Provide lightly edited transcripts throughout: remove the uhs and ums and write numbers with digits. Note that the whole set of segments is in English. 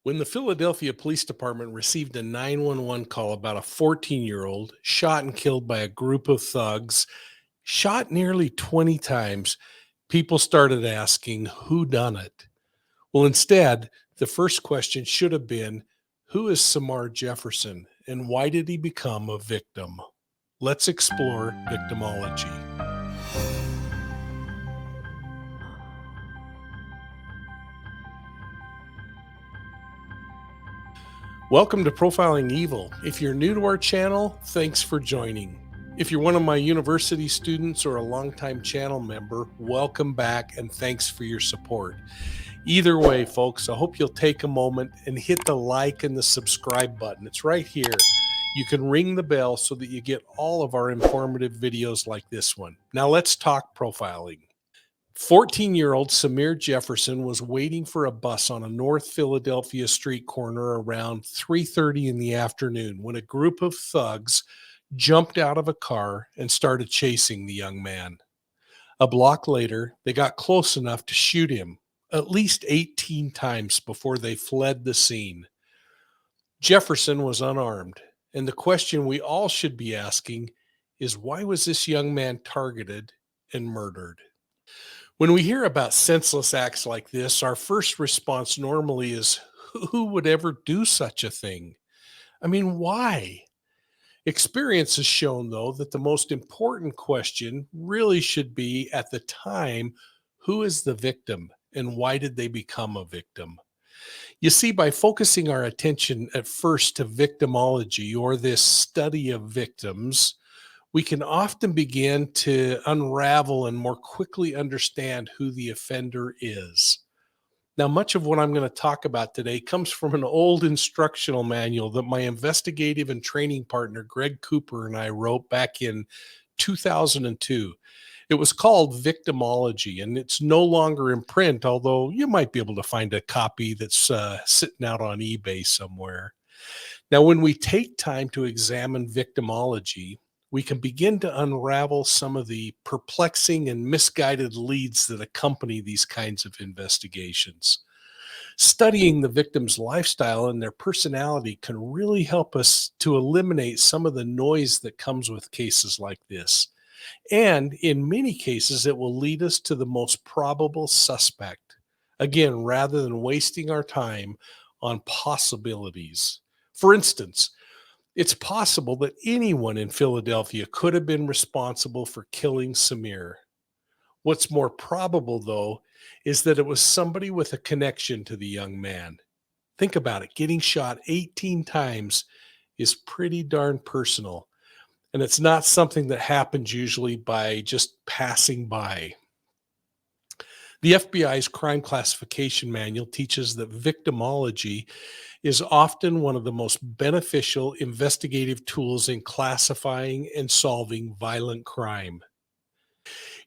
When the Philadelphia Police Department received a 911 call about a 14-year-old shot and killed by a group of thugs, shot nearly 20 times, people started asking who done it. Well, instead, the first question should have been, who is Samir Jefferson and why did he become a victim? Let's explore victimology. Welcome to Profiling Evil. If you're new to our channel, thanks for joining. If you're one of my university students or a longtime channel member, welcome back and thanks for your support. Either way, folks, I hope you'll take a moment and hit the like and the subscribe button. It's right here. You can ring the bell so that you get all of our informative videos like this one. Now let's talk profiling. 14-year-old Samir Jefferson was waiting for a bus on a North Philadelphia street corner around 3:30 in the afternoon when a group of thugs jumped out of a car and started chasing the young man. A block later, they got close enough to shoot him at least 18 times before they fled the scene. Jefferson was unarmed, and the question we all should be asking is, why was this young man targeted and murdered? When we hear about senseless acts like this, our first response normally is, who would ever do such a thing? I mean, why? Experience has shown, though, that the most important question really should be at the time, who is the victim and why did they become a victim? You see, by focusing our attention at first to victimology, or this study of victims, we can often begin to unravel and more quickly understand who the offender is. Now, much of what I'm going to talk about today comes from an old instructional manual that my investigative and training partner, Greg Cooper, and I wrote back in 2002. It was called Victimology, and it's no longer in print, although you might be able to find a copy that's sitting out on eBay somewhere. Now, when we take time to examine victimology, we can begin to unravel some of the perplexing and misguided leads that accompany these kinds of investigations. Studying the victim's lifestyle and their personality can really help us to eliminate some of the noise that comes with cases like this. And in many cases, it will lead us to the most probable suspect. Again, rather than wasting our time on possibilities. For instance, it's possible that anyone in Philadelphia could have been responsible for killing Samir. What's more probable, though, is that it was somebody with a connection to the young man. Think about it. Getting shot 18 times is pretty darn personal. And it's not something that happens usually by just passing by. The FBI's crime classification manual teaches that victimology is often one of the most beneficial investigative tools in classifying and solving violent crime.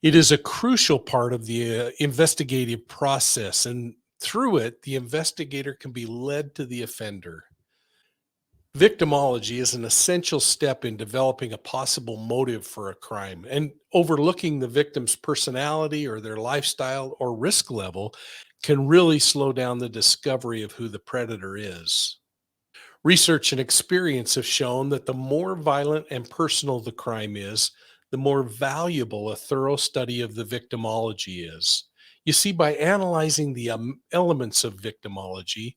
It is a crucial part of the investigative process, and through it, the investigator can be led to the offender. Victimology is an essential step in developing a possible motive for a crime, and overlooking the victim's personality or their lifestyle or risk level can really slow down the discovery of who the predator is. Research and experience have shown that the more violent and personal the crime is, the more valuable a thorough study of the victimology is. You see, by analyzing the elements of victimology,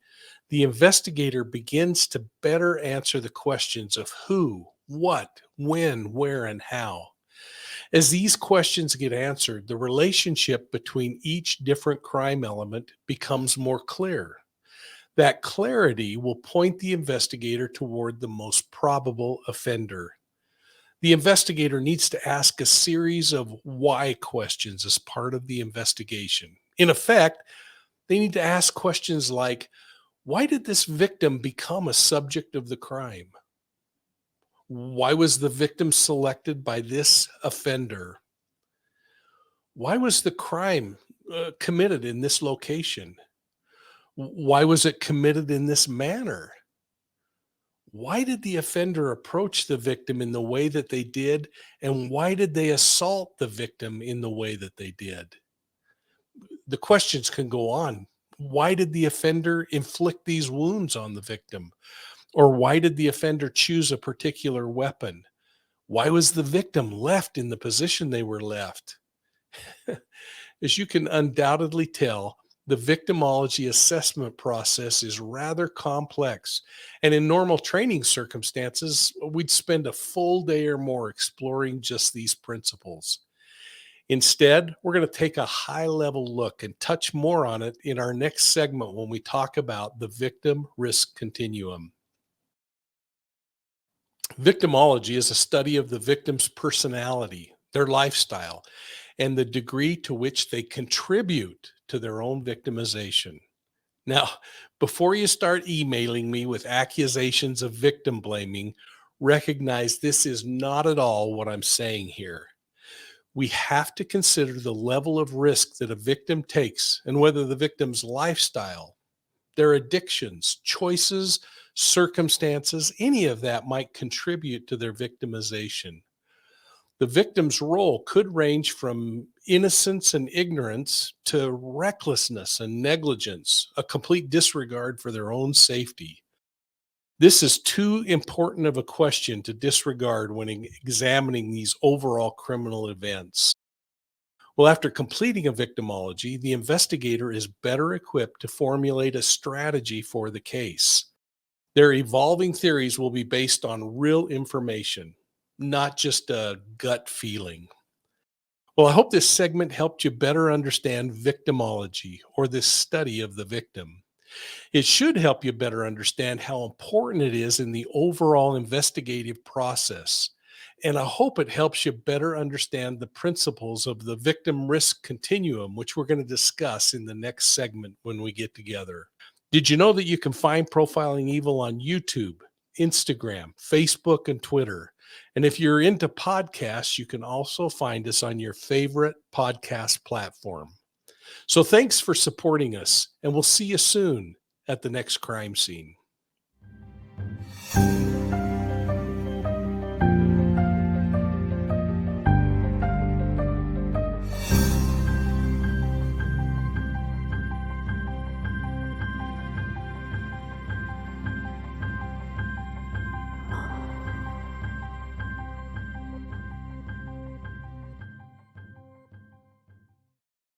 the investigator begins to better answer the questions of who, what, when, where, and how. As these questions get answered, the relationship between each different crime element becomes more clear. That clarity will point the investigator toward the most probable offender. The investigator needs to ask a series of why questions as part of the investigation. In effect, they need to ask questions like, why did this victim become a subject of the crime? Why was the victim selected by this offender? Why was the crime committed in this location? Why was it committed in this manner? Why did the offender approach the victim in the way that they did? And why did they assault the victim in the way that they did? The questions can go on Why did the offender inflict these wounds on the victim? Or why did the offender choose a particular weapon? Why was the victim left in the position they were left? As you can undoubtedly tell, the victimology assessment process is rather complex. And in normal training circumstances, we'd spend a full day or more exploring just these principles. Instead, we're going to take a high level look and touch more on it in our next segment when we talk about the victim risk continuum. Victimology is a study of the victim's personality, their lifestyle, and the degree to which they contribute to their own victimization. Now, before you start emailing me with accusations of victim blaming, recognize this is not at all what I'm saying here. We have to consider the level of risk that a victim takes and whether the victim's lifestyle, their addictions, choices, circumstances, any of that might contribute to their victimization. The victim's role could range from innocence and ignorance to recklessness and negligence, a complete disregard for their own safety. This is too important of a question to disregard when examining these overall criminal events. Well, after completing a victimology, the investigator is better equipped to formulate a strategy for the case. Their evolving theories will be based on real information, not just a gut feeling. Well, I hope this segment helped you better understand victimology, or this study of the victim. It should help you better understand how important it is in the overall investigative process. And I hope it helps you better understand the principles of the victim risk continuum, which we're going to discuss in the next segment when we get together. Did you know that you can find Profiling Evil on YouTube, Instagram, Facebook, and Twitter? And if you're into podcasts, you can also find us on your favorite podcast platform. So thanks for supporting us, and we'll see you soon at the next crime scene.